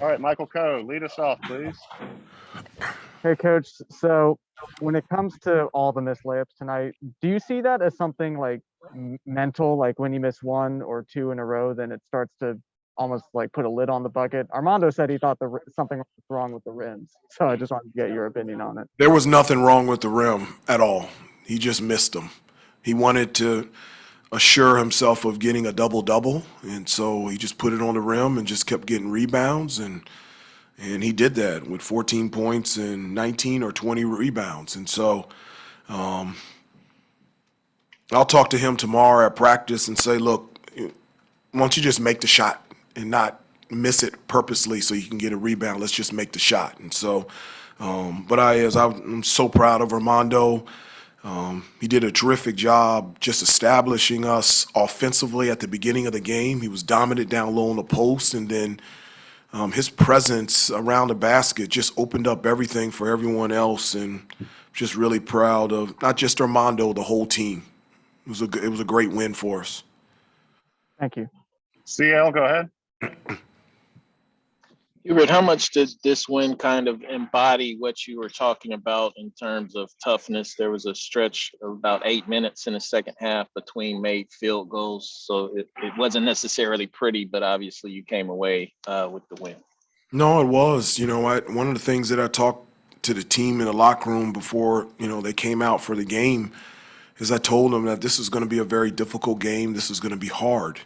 All right, Michael Coe, lead us off, please. Hey, coach. So when it comes to all the missed layups tonight, do you see that as something like mental? Like when you miss one or two in a row, then it starts to almost like put a lid on the bucket. Armando said he thought something was wrong with the rims. So I just wanted to get your opinion on it. There was nothing wrong with the rim at all. He just missed them. He wanted to assure himself of getting a double double, and so he just put it on the rim and just kept getting rebounds, and he did that with 14 points and 19 or 20 rebounds. And so I'll talk to him tomorrow at practice and say, look, why don't you just make the shot and not miss it purposely so you can get a rebound? Let's just make the shot. And so, I'm so proud of Armando. He did a terrific job just establishing us offensively at the beginning of the game. He was dominant down low on the post, and then his presence around the basket just opened up everything for everyone else. And just really proud of not just Armando, the whole team. It was a great win for us. Thank you. CL, go ahead. Hubert, how much did this win kind of embody what you were talking about in terms of toughness? There was a stretch of about 8 minutes in the second half between made field goals. So it wasn't necessarily pretty, but obviously you came away with the win. No, it was. One of the things that I talked to the team in the locker room before, they came out for the game is I told them that this is going to be a very difficult game. This is going to be hard.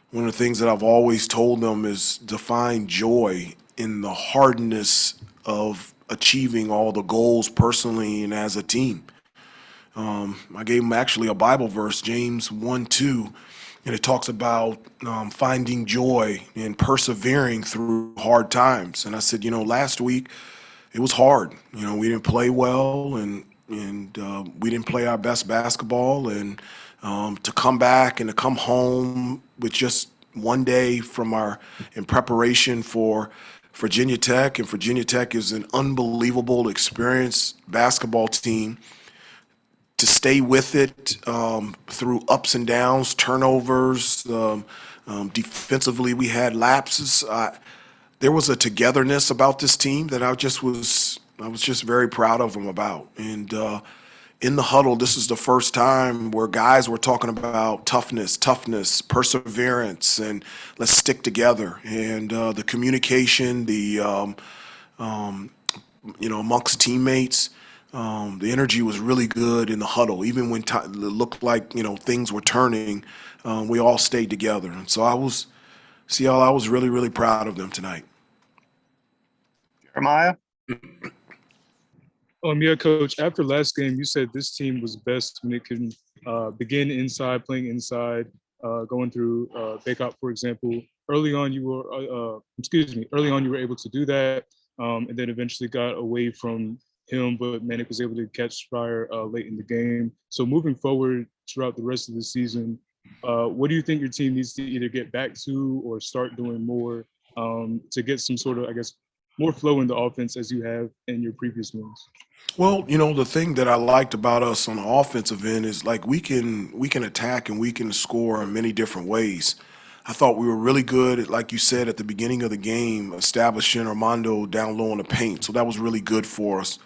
One of the things that I've always told them is to find joy in the hardness of achieving all the goals personally and as a team. I gave them actually a Bible verse, James 1:2, and it talks about finding joy and persevering through hard times. And I said, last week it was hard. We didn't play well, and we didn't play our best basketball, and to come back and to come home with just one day in preparation for Virginia Tech, and Virginia Tech is an unbelievable, experienced basketball team. To stay with it through ups and downs, turnovers, defensively we had lapses. There was a togetherness about this team that I was just very proud of them about. And in the huddle, this is the first time where guys were talking about toughness, perseverance, and let's stick together. And the communication, amongst teammates, the energy was really good in the huddle. Even when it looked like things were turning, we all stayed together. And so I was really, really proud of them tonight. Jeremiah? Yeah, coach. After last game, you said this team was best when it can begin inside, playing inside, going through Baycott, for example. Early on, you were able to do that, and then eventually got away from him, but Manic was able to catch fire late in the game. So moving forward throughout the rest of the season, what do you think your team needs to either get back to or start doing more to get some sort of, I guess, more flow in the offense as you have in your previous wins? Well, the thing that I liked about us on the offensive end is like we can attack and we can score in many different ways. I thought we were really good at, like you said at the beginning of the game, establishing Armando down low in the paint. So that was really good for us.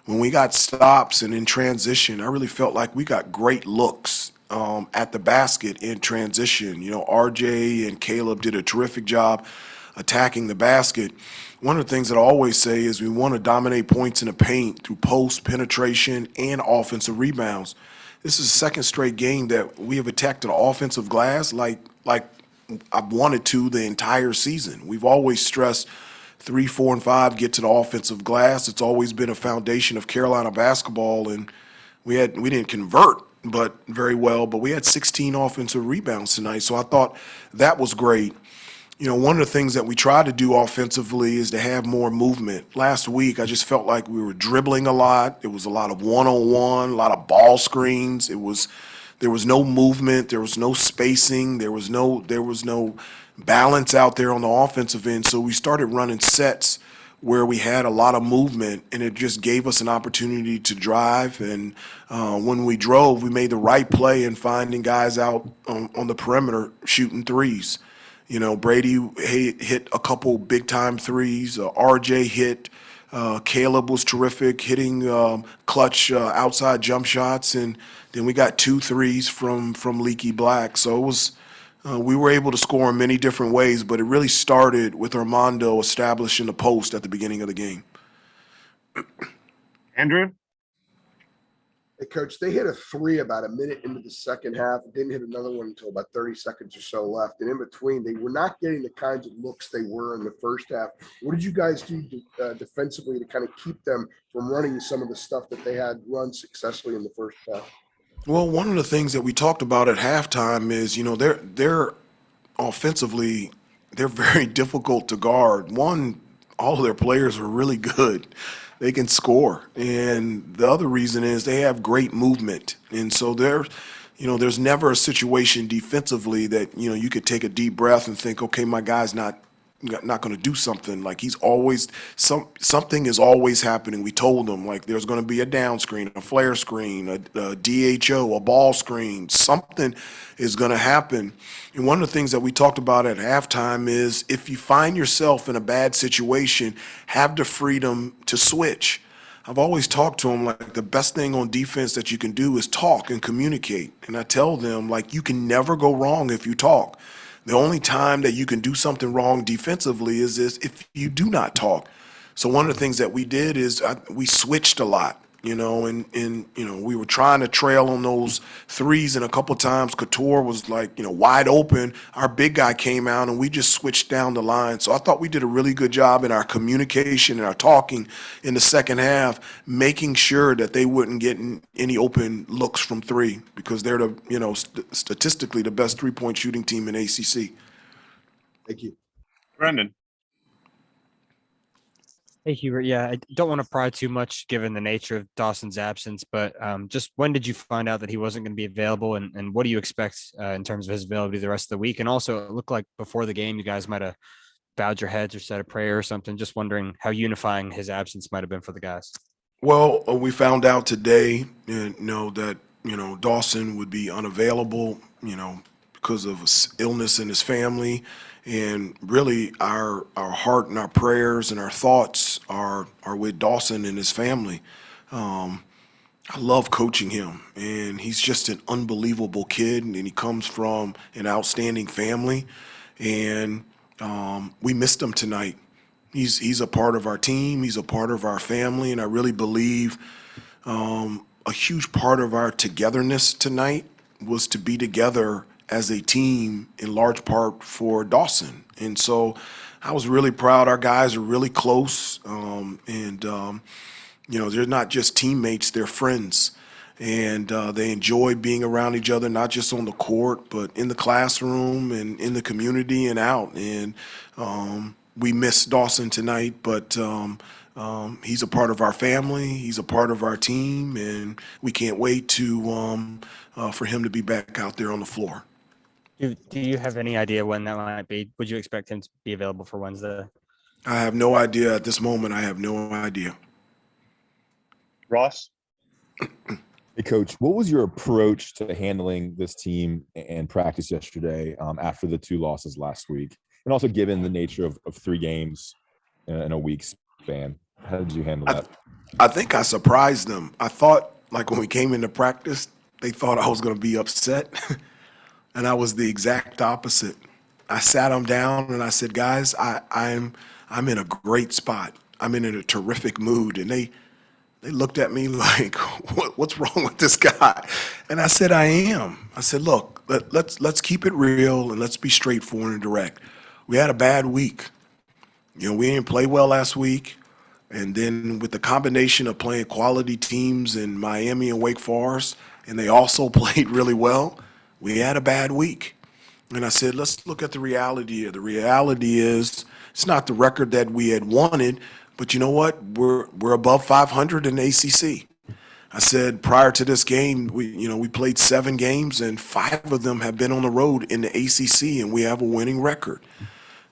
When we got stops and in transition, I really felt like we got great looks at the basket in transition. RJ and Caleb did a terrific job attacking the basket. One of the things that I always say is we want to dominate points in the paint through post, penetration, and offensive rebounds. This is the second straight game that we have attacked the offensive glass like I've wanted to the entire season. We've always stressed 3, 4, and 5 get to the offensive glass. It's always been a foundation of Carolina basketball, and we didn't convert but very well, but we had 16 offensive rebounds tonight. So I thought that was great. One of the things that we try to do offensively is to have more movement. Last week, I just felt like we were dribbling a lot. It was a lot of one-on-one, a lot of ball screens. There was no movement. There was no spacing. There was no balance out there on the offensive end. So we started running sets where we had a lot of movement, and it just gave us an opportunity to drive. And when we drove, we made the right play in finding guys out on the perimeter shooting threes. Brady hit a couple big time threes. RJ hit. Caleb was terrific, hitting clutch outside jump shots, and then we got 2 threes from Leaky Black. So it was we were able to score in many different ways, but it really started with Armando establishing the post at the beginning of the game. Andrew? Hey, Coach, they hit a 3 about a minute into the second half. Didn't hit another one until about 30 seconds or so left. And in between, they were not getting the kinds of looks they were in the first half. What did you guys do defensively to kind of keep them from running some of the stuff that they had run successfully in the first half? Well, one of the things that we talked about at halftime is, they're offensively, they're very difficult to guard. One, all of their players are really good. They can score. And the other reason is they have great movement. And so there's never a situation defensively that, you could take a deep breath and think, okay, my guy's not going to do something. Like he's always something is always happening. We told them like there's going to be a down screen, a flare screen, a DHO, a ball screen. Something is going to happen. And one of the things that we talked about at halftime is if you find yourself in a bad situation, have the freedom to switch. I've always talked to them like the best thing on defense that you can do is talk and communicate. And I tell them like you can never go wrong if you talk. The only time that you can do something wrong defensively is if you do not talk. So one of the things that we did is we switched a lot, and we were trying to trail on those threes, and a couple times Couture was like, wide open. Our big guy came out, and we just switched down the line. So I thought we did a really good job in our communication and our talking in the second half, making sure that they wouldn't get any open looks from 3 because they're statistically the best 3-point shooting team in ACC. Thank you. Brendan? Hey, Hubert. Yeah, I don't want to pry too much given the nature of Dawson's absence, but just when did you find out that he wasn't going to be available, and what do you expect in terms of his availability the rest of the week? And also, it looked like before the game, you guys might have bowed your heads or said a prayer or something. Just wondering how unifying his absence might have been for the guys. Well, we found out today, that, Dawson would be unavailable, because of illness in his family. And really our heart and our prayers and our thoughts are with Dawson and his family. I love coaching him, and he's just an unbelievable kid, and he comes from an outstanding family. And we missed him tonight. He's a part of our team. He's a part of our family, and I really believe a huge part of our togetherness tonight was to be together as a team in large part for Dawson. And so I was really proud. Our guys are really close, and they're not just teammates, they're friends. And they enjoy being around each other, not just on the court, but in the classroom and in the community and out. And we miss Dawson tonight, but he's a part of our family. He's a part of our team, and we can't wait for him to be back out there on the floor. Do you have any idea when that might be? Would you expect him to be available for Wednesday? I have no idea at this moment. I have no idea. Ross? Hey, Coach, what was your approach to handling this team and practice yesterday after the 2 losses last week? And also given the nature of 3 games in a week span, how did you handle that? I think I surprised them. I thought, like when we came into practice, they thought I was going to be upset. And I was the exact opposite. I sat them down and I said, guys, I'm in a great spot. I'm in a terrific mood. And they looked at me like, what's wrong with this guy? And I said, I am. I said, look, let's keep it real and let's be straightforward and direct. We had a bad week. We didn't play well last week. And then with the combination of playing quality teams in Miami and Wake Forest, and they also played really well, we had a bad week. And I said, let's look at the reality here. The reality is it's not the record that we had wanted, but you know what? We're above 500 in the ACC. I said prior to this game, we played 7 games, and 5 of them have been on the road in the ACC, and we have a winning record.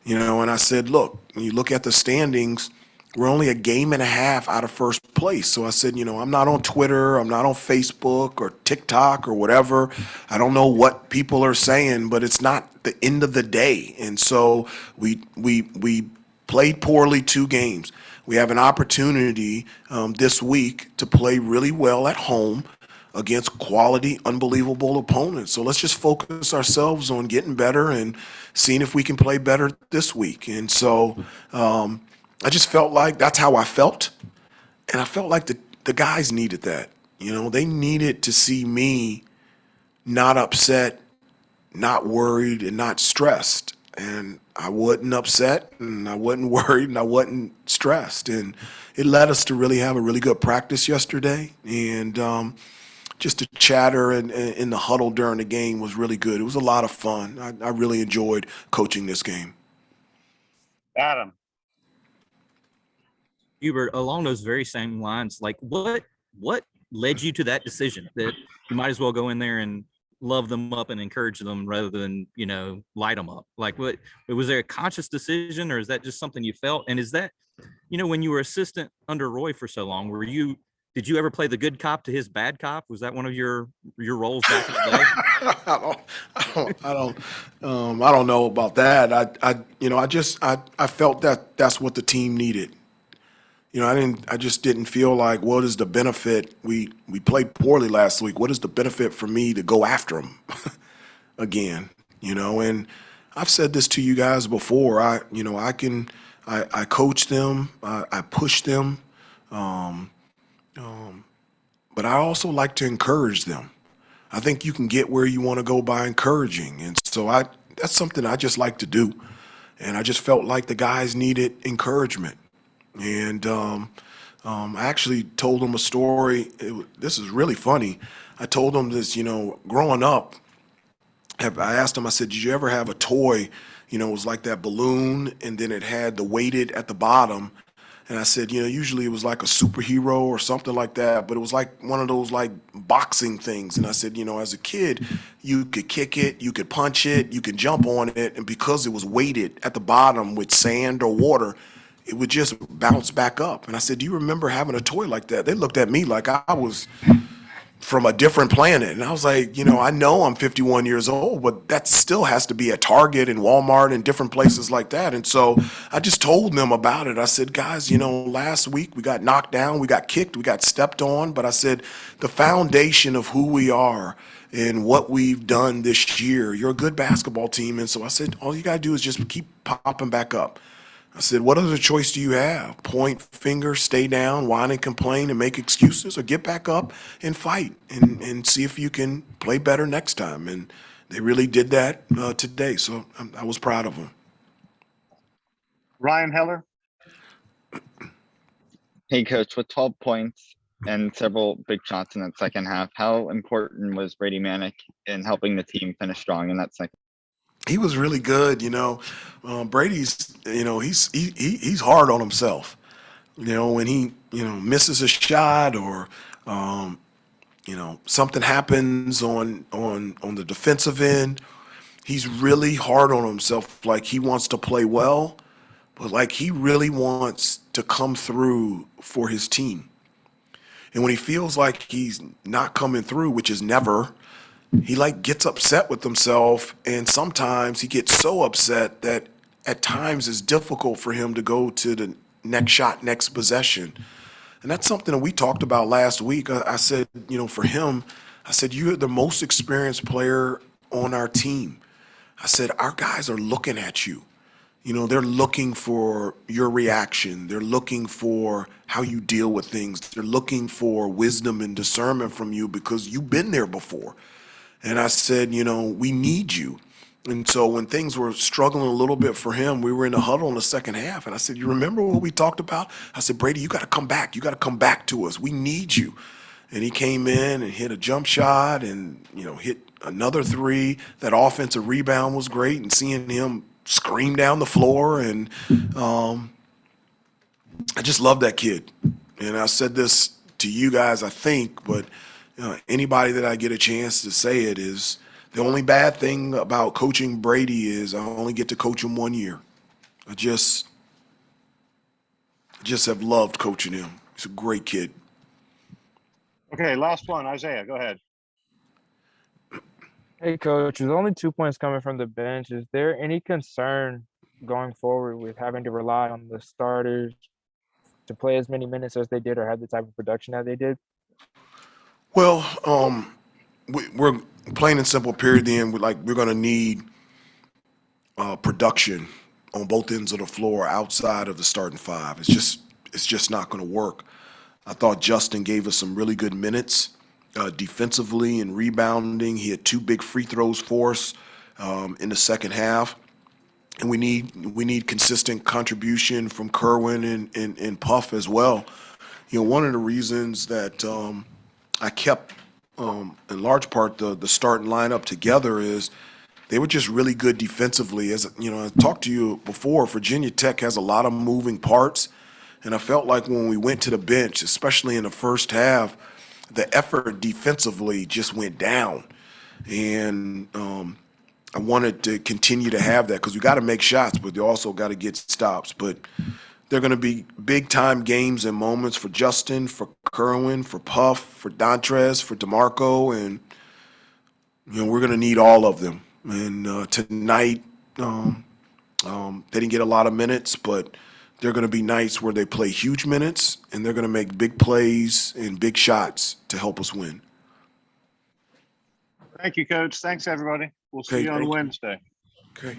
And I said, look, when you look at the standings, We're only a game and a half out of first place. So I said, I'm not on Twitter, I'm not on Facebook or TikTok or whatever. I don't know what people are saying, but it's not the end of the day. And so we played poorly 2 games. We have an opportunity this week to play really well at home against quality, unbelievable opponents. So let's just focus ourselves on getting better and seeing if we can play better this week. And so I just felt like that's how I felt. And I felt like the guys needed that. They needed to see me not upset, not worried, and not stressed. And I wasn't upset, and I wasn't worried, and I wasn't stressed. And it led us to really have a really good practice yesterday. And just the chatter in the huddle during the game was really good. It was a lot of fun. I really enjoyed coaching this game. Adam. Hubert, along those very same lines, like what led you to that decision that you might as well go in there and love them up and encourage them rather than, light them up? Like, what was there a conscious decision, or is that just something you felt? And is that, when you were assistant under Roy for so long, did you ever play the good cop to his bad cop? Was that one of your roles back in the day? I don't know about that. I felt that that's what the team needed. I just didn't feel like, what is the benefit? We played poorly last week. What is the benefit for me to go after them again? And I've said this to you guys before. I coach them, I push them, but I also like to encourage them. I think you can get where you want to go by encouraging, and so that's something I just like to do. And I just felt like the guys needed encouragement. And I actually told them a story. This is really funny. I told them this, growing up, I asked them, I said, did you ever have a toy, it was like that balloon and then it had the weighted at the bottom. And I said, usually it was like a superhero or something like that, but it was like one of those like boxing things. And I said, as a kid, you could kick it, you could punch it, you could jump on it. And because it was weighted at the bottom with sand or water, it would just bounce back up. And I said, do you remember having a toy like that? They looked at me like I was from a different planet. And I was like, I know I'm 51 years old, but that still has to be at Target and Walmart and different places like that. And so I just told them about it. I said, guys, last week we got knocked down, we got kicked, we got stepped on. But I said, the foundation of who we are and what we've done this year, you're a good basketball team. And so I said, all you got to do is just keep popping back up. I said, what other choice do you have? Point finger, stay down, whine and complain and make excuses, or get back up and fight and see if you can play better next time. And they really did that today. So I was proud of them. Ryan Heller. Hey, Coach, with 12 points and several big shots in that second half, how important was Brady Manick in helping the team finish strong in that second? He was really good, Brady's, he's hard on himself. When he, misses a shot or, something happens on the defensive end, he's really hard on himself. Like he wants to play well, but like he really wants to come through for his team. And when he feels like he's not coming through, which is never, he like gets upset with himself, and sometimes he gets so upset that at times it's difficult for him to go to the next shot, next possession. And that's something that we talked about last week. I said, for him, I said, you're the most experienced player on our team. I said, our guys are looking at you. They're looking for your reaction. They're looking for how you deal with things. They're looking for wisdom and discernment from you because you've been there before. And I said, we need you. And so when things were struggling a little bit for him, we were in the huddle in the second half. And I said, you remember what we talked about? I said, Brady, you got to come back. You got to come back to us. We need you. And he came in and hit a jump shot and, hit another three. That offensive rebound was great. And seeing him scream down the floor. And I just love that kid. And I said this to you guys, I think, but anybody that I get a chance to say it is the only bad thing about coaching Brady is I only get to coach him 1 year. just have loved coaching him. He's a great kid. Okay, last one, Isaiah, go ahead. Hey, coach, there's only 2 points coming from the bench. Is there any concern going forward with having to rely on the starters to play as many minutes as they did or have the type of production that they did? Well, we're plain and simple. Period. Then we're going to need production on both ends of the floor outside of the starting five. It's just not going to work. I thought Justin gave us some really good minutes defensively and rebounding. He had 2 big free throws for us in the second half, and we need consistent contribution from Kerwin and Puff as well. You know, one of the reasons that I kept in large part the starting lineup together is they were just really good defensively. As you know, I talked to you before, Virginia Tech has a lot of moving parts, and I felt like when we went to the bench, especially in the first half, the effort defensively just went down. And I wanted to continue to have that because we got to make shots, but you also got to get stops. But they're going to be big time games and moments for Justin, for Kerwin, for Puff, for Dontrez, for DeMarco, and you know we're going to need all of them. And tonight, they didn't get a lot of minutes, but they're going to be nights where they play huge minutes and they're going to make big plays and big shots to help us win. Thank you, Coach. Thanks, everybody. We'll see Okay, you on thank you. Wednesday. Okay.